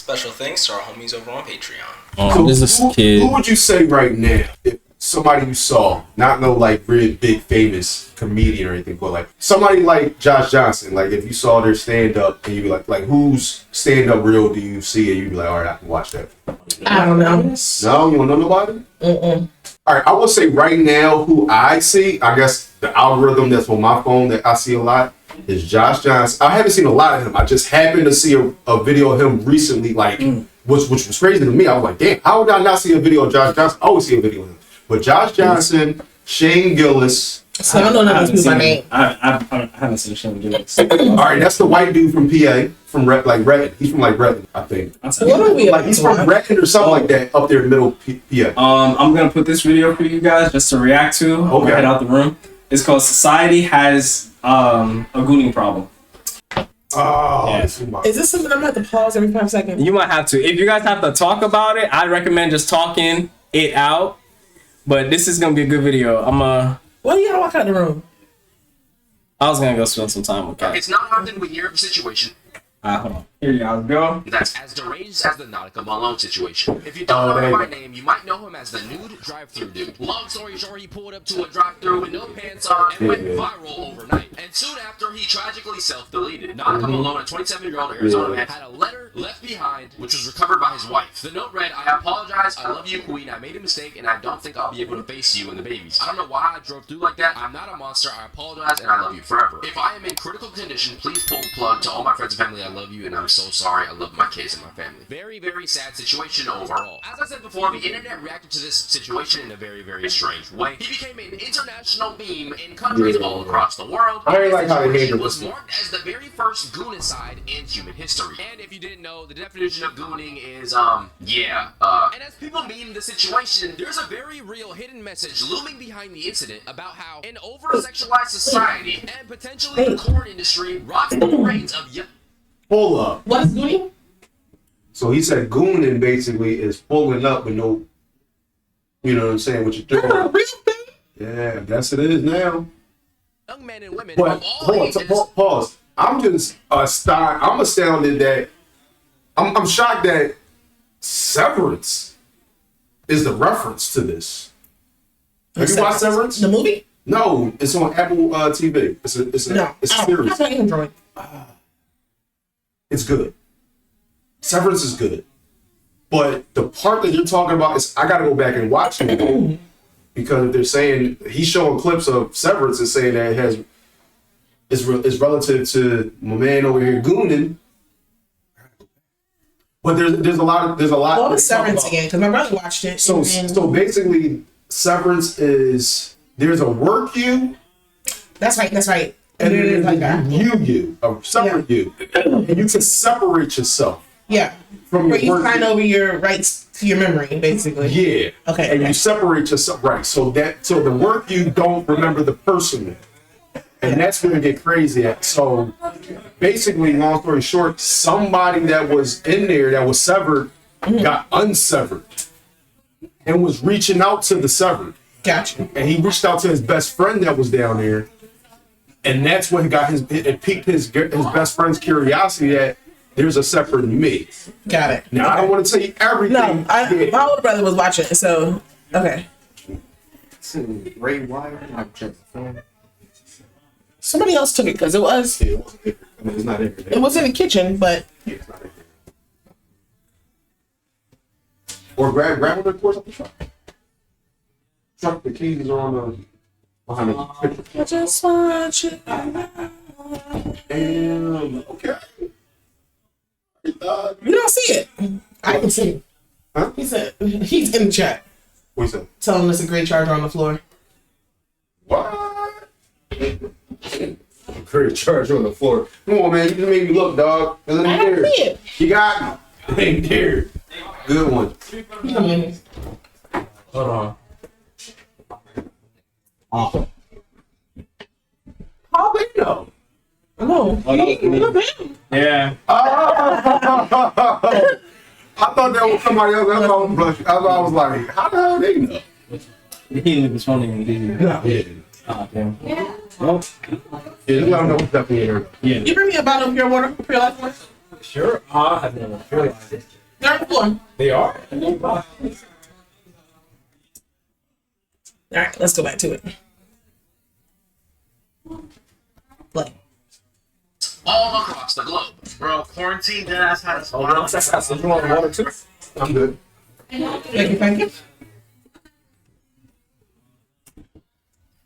Special thanks to our homies over on Patreon. So There's this kid. who would you say right now, if somebody you saw, not no like really big famous comedian or anything, but like somebody like Josh Johnson, like if you saw their stand up and you'd be like whose stand up reel do you see and you'd be like, all right, I can watch that. I don't know. No, you don't know nobody? All right, I would say right now who I see, I guess the algorithm that's on my phone that I see a lot is Josh Johnson. I haven't seen a lot of him. I just happened to see a video of him recently, like, which was crazy to me. I was like, damn, how would I not see a video of Josh Johnson? I always see a video of him. But Josh Johnson, Shane Gillis. So I don't know those people by name. I haven't seen Shane Gillis. All right, that's the white dude from PA, from Redden. He's from like Redden, I think. What are we Like he's from Redden or something like that, up there in middle PA. I'm gonna put this video for you guys just to react to. Okay. Head out the room. It's called "Society Has a Gooning Problem." Oh, Yeah. Is this something I'm gonna have to pause every 5 seconds? You might have to. If you guys have to talk about it, I recommend just talking it out. But this is gonna be a good video. Why do you gotta walk out the room? I was gonna go spend some time with guys. It's not often we hear of a situation Hold on. Here you guys go. that's as deranged as the Nautica Malone situation. If you don't know him by name, you might know him as the nude drive-through dude. Long story short, he pulled up to a drive-through with no pants on and went viral overnight. And soon after, he tragically self-deleted. Nautica Malone, a 27-year-old Arizona man, had a letter left behind, which was recovered by his wife. The note read, "I apologize, I love you, Queen, I made a mistake, and I don't think I'll be able to face you and the babies. I don't know why I drove through like that. I'm not a monster, I apologize, and I love you forever. If I am in critical condition, please pull the plug. To all my friends and family, I love you, and I'm so sorry. I love my kids and my family." Very, very sad situation overall. As I said before, the internet reacted to this situation in a very, very strange way. He became an international meme in countries all across the world. I really like how they This handled was this. marked as the very first goonicide in human history. And if you didn't know, the definition of gooning is, and as people meme the situation, there's a very real hidden message looming behind the incident about how an over-sexualized society and potentially the corn industry rots the brains of Pull up. What is Gooning? So he said gooning basically is pulling up with no, you know what I'm saying, with your throat. Yeah, guess it is now. young men and women But of all ages. pause. I'm just I'm astounded that I'm shocked that Severance is the reference to this. Have you watched Severance? The movie? No, it's on Apple TV. It's a series. I'm not even enjoying. It's good. Severance is good. But the part that you're talking about is I gotta go back and watch it because they're saying he's showing clips of Severance and saying that it has is relative to my man over here Gooning. But there's a lot. What was Severance again? Because my brother watched it. So basically, Severance is there's a work you. That's right. And then there's like that. a separate you, and you can separate yourself. Yeah. From where your you sign over your rights to your memory, basically. Yeah. Okay. And you separate yourself, right? So the work you don't remember the person, and that's where it get crazy at. So basically, long story short, somebody that was in there that was severed got unsevered and was reaching out to the severed. Gotcha. And he reached out to his best friend that was down there. And that's when it piqued his best friend's curiosity that there's a separate me. Got it. Now, I don't want to tell you everything. No, my older brother was watching it, so, okay. Ray Wire, Somebody else took it, because it was. Yeah, it's not in here. It was in the kitchen, but. Yeah, it's not in here. Or grab one of the doors up the truck. Truck, the keys are on the behind the picture. I just want you. And okay. You don't see it. I can see it. Huh? He said he's in the chat. What you say? Telling us a great charger on the floor. What? Great charge on the floor. Come on, man. You just made me look, dog. It ain't I don't there. see it. You got me. It ain't there. Good one. Hold on. Oh. How they know? No. Yeah. I thought that was somebody else. That's why I was blushing. I was like, how the hell they know? He was funny and did Yeah. Oh, damn. Yeah. Well, Yeah, just let them know what's up in here. yeah. You bring me a bottle of pure water, pure life water? Sure. I have never realized it. Number 4. They are? All right, let's go back to it. Play. All across the globe. Bro, quarantine deadass had us. Oh, no, that's you want water too? I'm good. Thank you.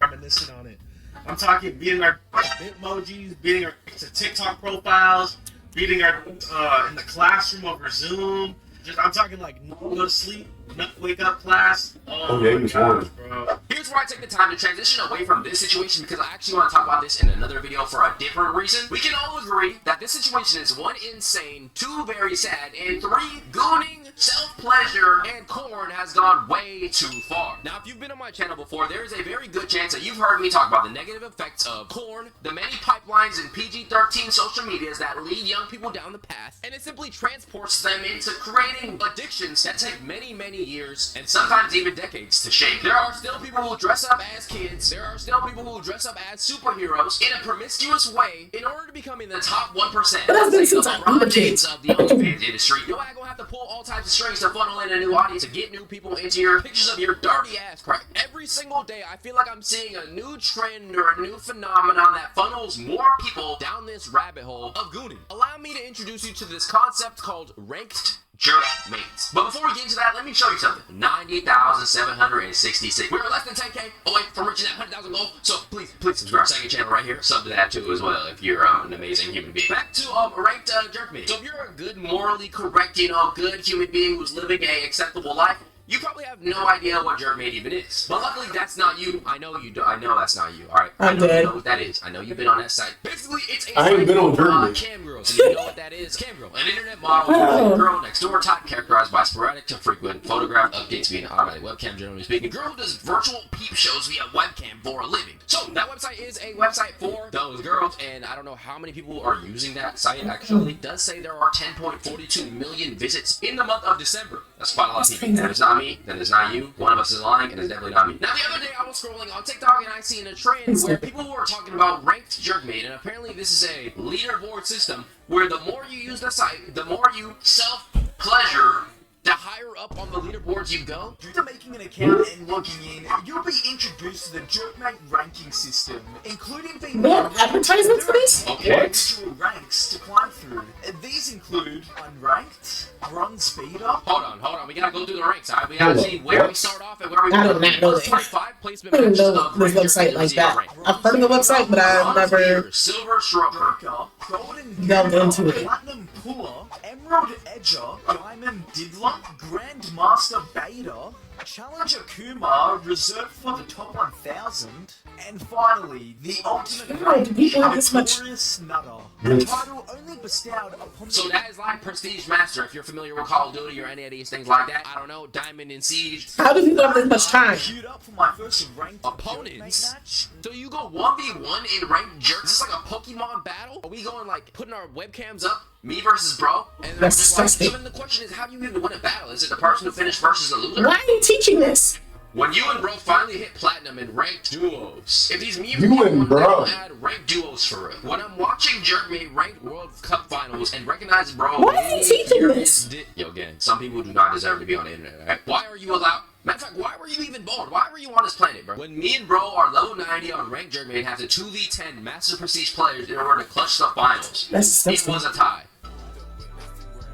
Reminiscing on it. I'm talking beating our Bitmojis, beating our TikTok profiles, beating our in the classroom over Zoom. I'm talking like no go to sleep, no wake up class. Oh, yeah, he was horrible. Bro. Here's where I take the time to transition away from this situation because I actually want to talk about this in another video for a different reason. We can all agree that this situation is 1, insane, 2, very sad, and 3, gooning, self-pleasure, and corn has gone way too far. Now, if you've been on my channel before, there is a very good chance that you've heard me talk about the negative effects of corn, the many pipelines and PG-13 social medias that lead young people down the path, and it simply transports them into creating addictions that take many, many years, and sometimes even decades to shake. There are still people who dress up as kids, there are still people who dress up as superheroes in a promiscuous way in order to become in the top 1%. But that's been since I'm a kid. Of the OnlyFans industry. You're not gonna have to pull all types of strings to funnel in a new audience to get new people into your pictures of your dirty ass crack. Every single day, I feel like I'm seeing a new trend or a new phenomenon that funnels more people down this rabbit hole of gooning. Allow me to introduce you to this concept called ranked jerk mates. But before we get into that, let me show you something. 90,766. We're less than 10K away from reaching that 100,000 goal, so please subscribe. Second channel right here. Sub to that too as well if you're an amazing human being. Back to ranked jerk mates. So if you're a good, morally correct, good human being who's living a acceptable life, you probably have no idea what jerkmate even is. But luckily, that's not you. I know you do. I know that's not you. All right. I know you know what that is. I know you've been on that site. Basically, it's a I ain't been on Jerkmate. cam girls. And you know what that is? Cam girl, an internet model who is a girl next door type characterized by sporadic to frequent photograph updates via an automatic webcam. Generally speaking, a girl who does virtual peep shows via webcam for a living. So that website is a website for those girls, and I don't know how many people are using that site. Actually, it does say there are 10.42 million visits in the month of December. That's quite a lot of people. That is not me. That is not you. One of us is lying, and it's definitely not me. Now, the other day, I was scrolling on TikTok, and I seen a trend where people were talking about ranked jerkmate, and apparently this is a leaderboard system where the more you use the site, the more you self-pleasure, the higher up on the leaderboards you go. After making an account and logging in, you'll be introduced to the jerkmate ranking system, including being They have advertisements for this? Okay. individual ranks to climb through. These include unranked, bronze beater. Hold on. We gotta go through the ranks, alright? We gotta see where we start off and where we I go. did not know that. 5 placement I didn't matches know of this ranked website jerkmate like zero that. rank. I've heard of the website, but I've Bronze never beater, silver stroker, Worker, golden delved gooner, into it. platinum puller, emerald edger, diamond diddler, grandmaster beta, challenger Kumar, reserved for the top 1,000, and finally, the ultimate God, do people have this much- notorious nutter. The title only bestowed upon So that is like Prestige Master, if you're familiar with Call of Duty or any of these things like that. I don't know, Diamond and Siege. How do people have this much time? queued up for my first ranked Opponents. jerkmate match. So you go 1v1 in ranked jerk? Is this like a Pokemon battle? Are we going like putting our webcams up, me versus bro? And That's just like, disgusting. so then the question is, how do you even win a battle? Is it the person who finished versus the loser? Why are you teaching this? When you and bro finally hit platinum in ranked duos, if these memes You and bro. add ranked duos for real. When I'm watching Jerkmate ranked World Cup finals and recognize bro, Why are you teaching here this? is yo, again, some people do not deserve to be on the internet. Right? Why are you allowed? Matter of fact, why were you even born? Why were you on this planet, bro? When me and bro are level 90 on ranked Jerkmate and have to 2v10 Master Prestige players in order to clutch the finals, That's it disgusting. was a tie.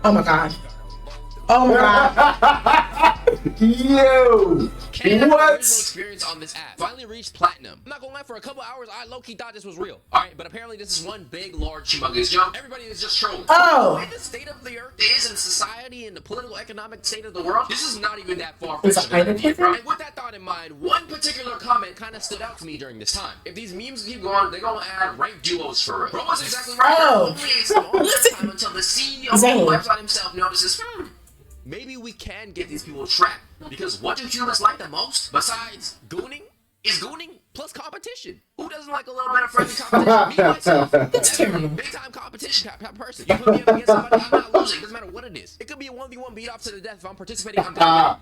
Oh my god. Oh my god. Yo! Can't have What? an original experience on this app. Finally reached platinum. I'm not gonna lie, for a couple hours, I low-key thought this was real. Alright, but apparently this is one big, large, humongous joke. Everybody is just trolling. Oh. The way the state of the earth is in society and the political, economic state of the world, this is not even that far Is fetched it of an idea, either bro. And with that thought in mind, one particular comment kind of stood out to me during this time. If these memes keep going, they're gonna add ranked duos for real. Bro was exactly right. Oh. Only takes a long time until the CEO of the Zane. website himself notices, maybe we can get these people trapped. Because what do humans like the most, besides gooning, is gooning plus competition. Who doesn't like a little bit of friendly competition? Me, myself. That's terrible. big time competition type person. You put me up against somebody, I'm not losing. Doesn't matter what it is. It could be a 1v1 beat off to the death. If I'm participating, I'm down.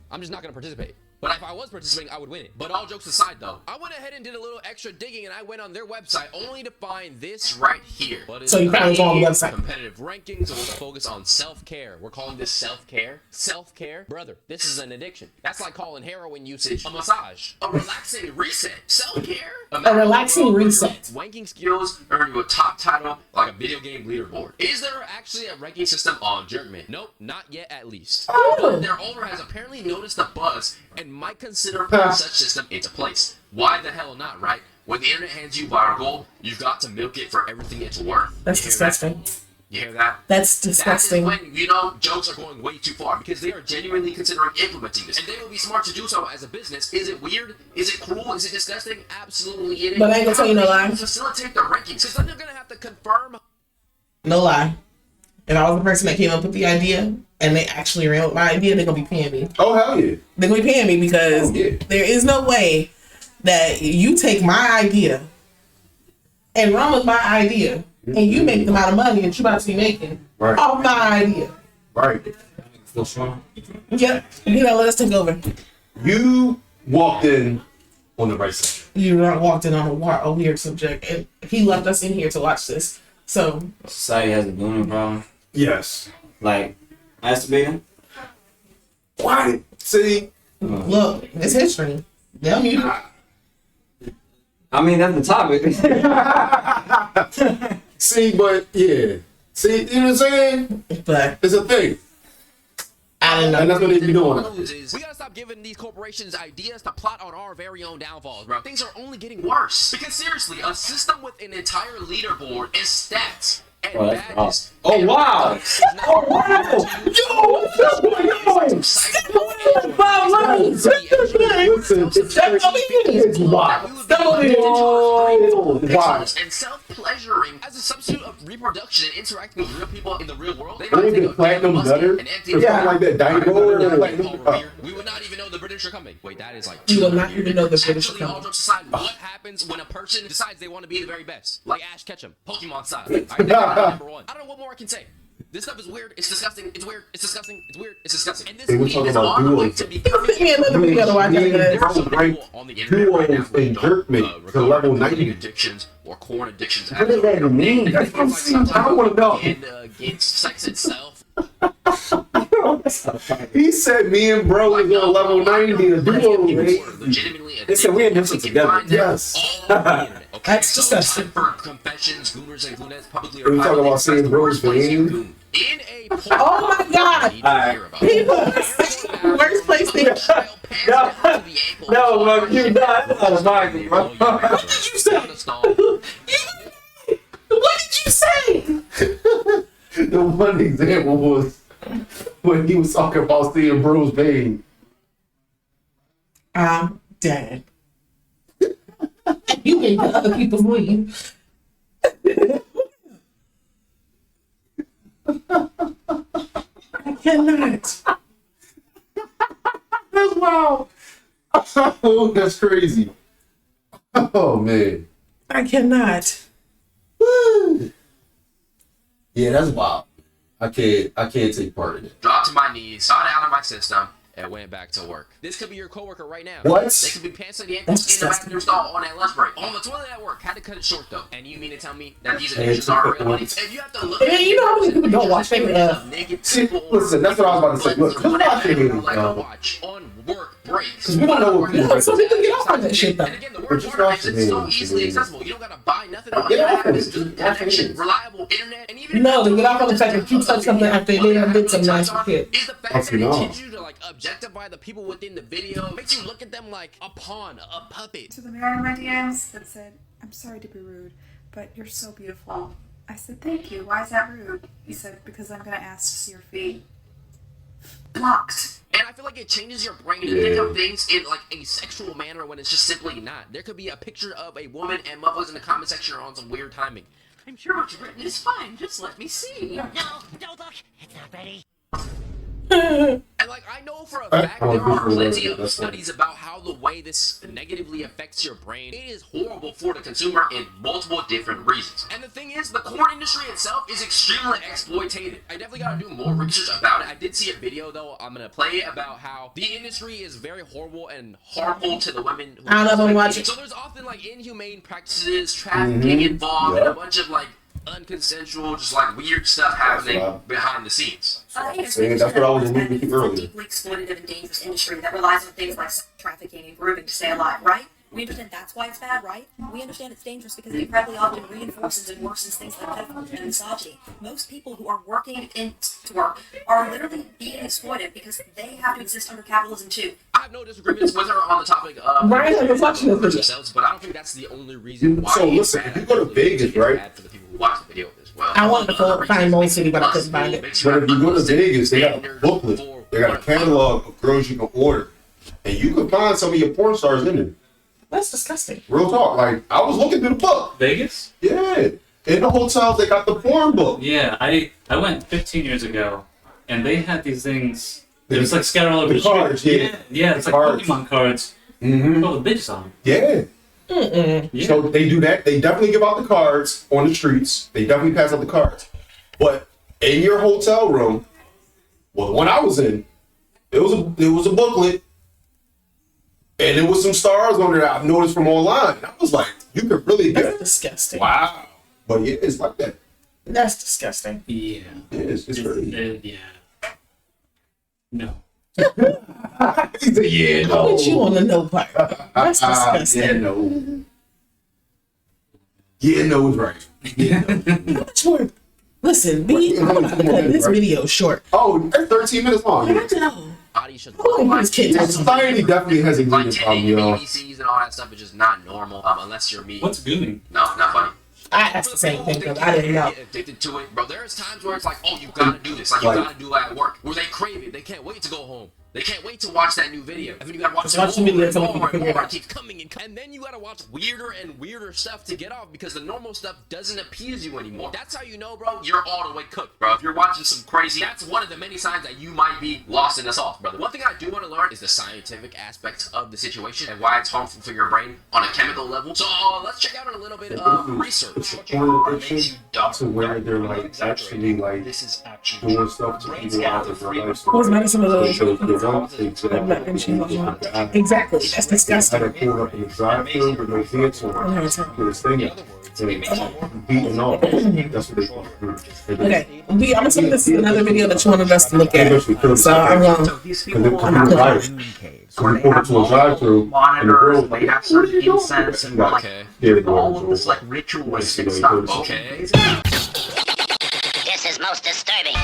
I'm just not going to participate. But if I was participating, I would win it. But all jokes aside, though, I went ahead and did a little extra digging, and I went on their website only to find this right here. So you found it on the website. Competitive rankings with a focus on self-care. We're calling this self-care. Self-care? Brother, this is an addiction. That's like calling heroin usage a massage. A relaxing reset. Self-care? A relaxing reset. Wanking skills earn you a top title like a video game leaderboard. Is there actually a ranking system on Jerkman? Nope, not yet at least. But their owner has apparently noticed the buzz and might consider putting such system into place. Why the hell not, right? When the internet hands you viral gold, you've got to milk it for everything it's worth. That's disgusting. You hear that? That's disgusting. That is when, you know, jokes are going way too far because they are genuinely considering implementing this. And they will be smart to do so as a business. Is it weird? Is it cruel? Is it disgusting? Absolutely it is. But I ain't gonna tell you no lie. Facilitate the rankings because then they're going to have to confirm. No lie. If I was the person that came up with the idea and they actually ran with my idea, they're gonna be paying me. Oh hell yeah! They're gonna be paying me because there is no way that you take my idea and run with my idea and you make the amount of money that you about to be making off my idea. Right. Yep. You know, let us take over. You walked in on the right side. You walked in on a weird subject, and he left us in here to watch this. So Society has a Gooning Problem. Yes. Like masturbating. Why? See. Look, it's history. They'll mute it. I mean, that's the topic. See, but yeah. See, you know what I'm saying? But it's a thing. I don't know. And that's what they be doing. We gotta stop giving these corporations ideas to plot on our very own downfalls, bro. Things are only getting worse. Because seriously, a system with an entire leaderboard and stats and badges. Oh wow! Oh wow! Yo, what's going on? And self-pleasuring as a substitute of reproduction and interacting with real people in the real world. They What might is take it, a platinum musket butter? and empty Or something like that, Diet Gold? we would not even know the British are coming. Wait, that is like You will not even know the British are Actually, all coming. jokes aside, what happens when a person decides they want to be the very best? Like Ash Ketchum, Pokemon style. I think I'm number one. I don't know what more I can say. This stuff is weird. It's disgusting. It's weird. It's disgusting. It's weird. It's disgusting. And this They were meme talking is about on the way duos. to becoming Send me another video to watch after There are this. some people on the internet right now Duos who and don't, Jerkmate to regard level clothing 90. addictions or corn addictions. What does that mean? That's what I'm saying. I don't want to know. And against sex itself. He said me and bro is on level 90 a duo. They said we in this together. Yes. That's disgusting. For confessions, gooners and goonettes publicly Are we talking about seeing bros vein? in a Oh my God! People, worst place to No, bro, you not. That's out of mind, bro. What did you say? What did you say? The one example was when he was talking about seeing bros vein. I'm dead. You can get other people for you. I cannot. That's wild. Oh, that's crazy. Oh man. I cannot. Woo. Yeah, that's wild. I can't take part in it. Dropped to my knees, got out of my system, and went back to work. This could be your coworker right now. What? They could be pantsing the That's ankles in the disgusting. bathroom stall on that lunch break. On the toilet at work. Had to cut it short though. And you mean to tell me that these addictions are real? And you have to look And you know how many people don't watch that? naked See, people. listen, that's what I was about to say. Look, who's watching like it? to watch on work breaks. Because we don't know what people Yeah, some people get off on that shit though. And again, the But worst just part watch is the it's so videos, easily man. accessible. You don't gotta buy nothing. All Get you off have of is it. just Just watch connection, it. reliable internet, and even No, they get off on the fact that you touch something after they done did some nasty shit. Is the fact Fuck that you it know. teaches you to like objectify the people within the video, makes you look at them like a pawn, a puppet. To the man in my DMs that said, "I'm sorry to be rude, but you're so beautiful." I said, "Thank you. Why is that rude?" He said, "Because I'm gonna ask to see your feet." Blocked. And I feel like it changes your brain to think of things in like a sexual manner when it's just simply not. There could be a picture of a woman and motherfuckers in the comment section are on some weird timing. I'm sure what you've written is fine. Just let me see. No, don't look. It's not ready. And like, I know for a fact there are plenty of studies about how the way this negatively affects your brain. It is horrible for the consumer in multiple different reasons. And the thing is, the porn industry itself is extremely exploitative. I definitely gotta do more research about it. I did see a video, though, I'm gonna play about how the industry is very horrible and harmful to the women who I don't know if I'm watching. So there's often, like, inhumane practices, trafficking involved, and a bunch of, like, unconsensual, just like weird stuff happening behind the scenes. That's what I was alluding to earlier. Deeply exploitative and dangerous industry that relies on things like trafficking and grooming to stay alive, right? We understand that's why it's bad, right? We understand it's dangerous because it incredibly often reinforces and worsens things like pedophilia and misogyny. Most people who are working into work are literally being exploited because they have to exist under capitalism too. I have no disagreements with her on the topic of themselves, but I don't think that's the only reason why. So listen, if you go to Vegas, right? For the people who watch the video as well. I wanted to find Mold City, but I couldn't find it. But if you go to Vegas, they got a booklet. They got a catalog of girls you can order, and you can find some of your porn stars in there. That's disgusting. Real talk. Like, I was looking through the book. Vegas? Yeah. In the hotels, they got the porn book. Yeah, I went 15 years ago, and they had these things. It was like scattered all over the cards, street. Yeah, it's like cards. Pokemon cards. Mm-hmm. Oh, the bitches on them. Yeah. Yeah. So they do that. They definitely give out the cards on the streets. They definitely pass out the cards. But in your hotel room, well, the one I was in, it was a booklet. And there was some stars on there I've noticed from online. I was like, you could really get. That's disgusting. Wow. But yeah, it's like that. That's disgusting. Yeah. It is. It's crazy. Yeah. No. He's a yeah, no. I'll put you on the no part. That's disgusting. Yeah, no. Yeah, no is right. Yeah, no. How much more? Listen, I'm about to cut this video short. Oh, that's 13 minutes long. I know. Body should Society definitely has a like Gooning Problem, y'all. BBCs and all that stuff is just not normal unless you're me. What's Gooning? No, not funny. I asked the same thing because I didn't know. Get addicted to it, bro. There's times where it's like, oh, you gotta do this, like you gotta do it at work, where they crave it. They can't wait to go home. They can't wait to watch that new video. And then you gotta watch it more and more. It keeps coming and then you gotta watch weirder and weirder stuff to get off because the normal stuff doesn't appease you anymore. That's how you know, bro, you're all the way cooked, bro. If you're watching some crazy, that's one of the many signs that you might be lost in the sauce, brother. One thing I do want to learn is the scientific aspects of the situation and why it's harmful for your brain on a chemical level. So let's check out a little bit of research. To where they're like actually like doing stuff to people out of their lives. What's medicine of those? Exactly. That's disgusting. Had it pulled up in the drive-thru with no pants on. With his thing out. And beating off. That's what they call it. Okay. I'm gonna send this another video that you wanted us to look at. So I'm going So we pulled up to a drive-thru, and the girl was like, they have certain incense and like all of this like ritualistic stuff. Okay. This is most disturbing.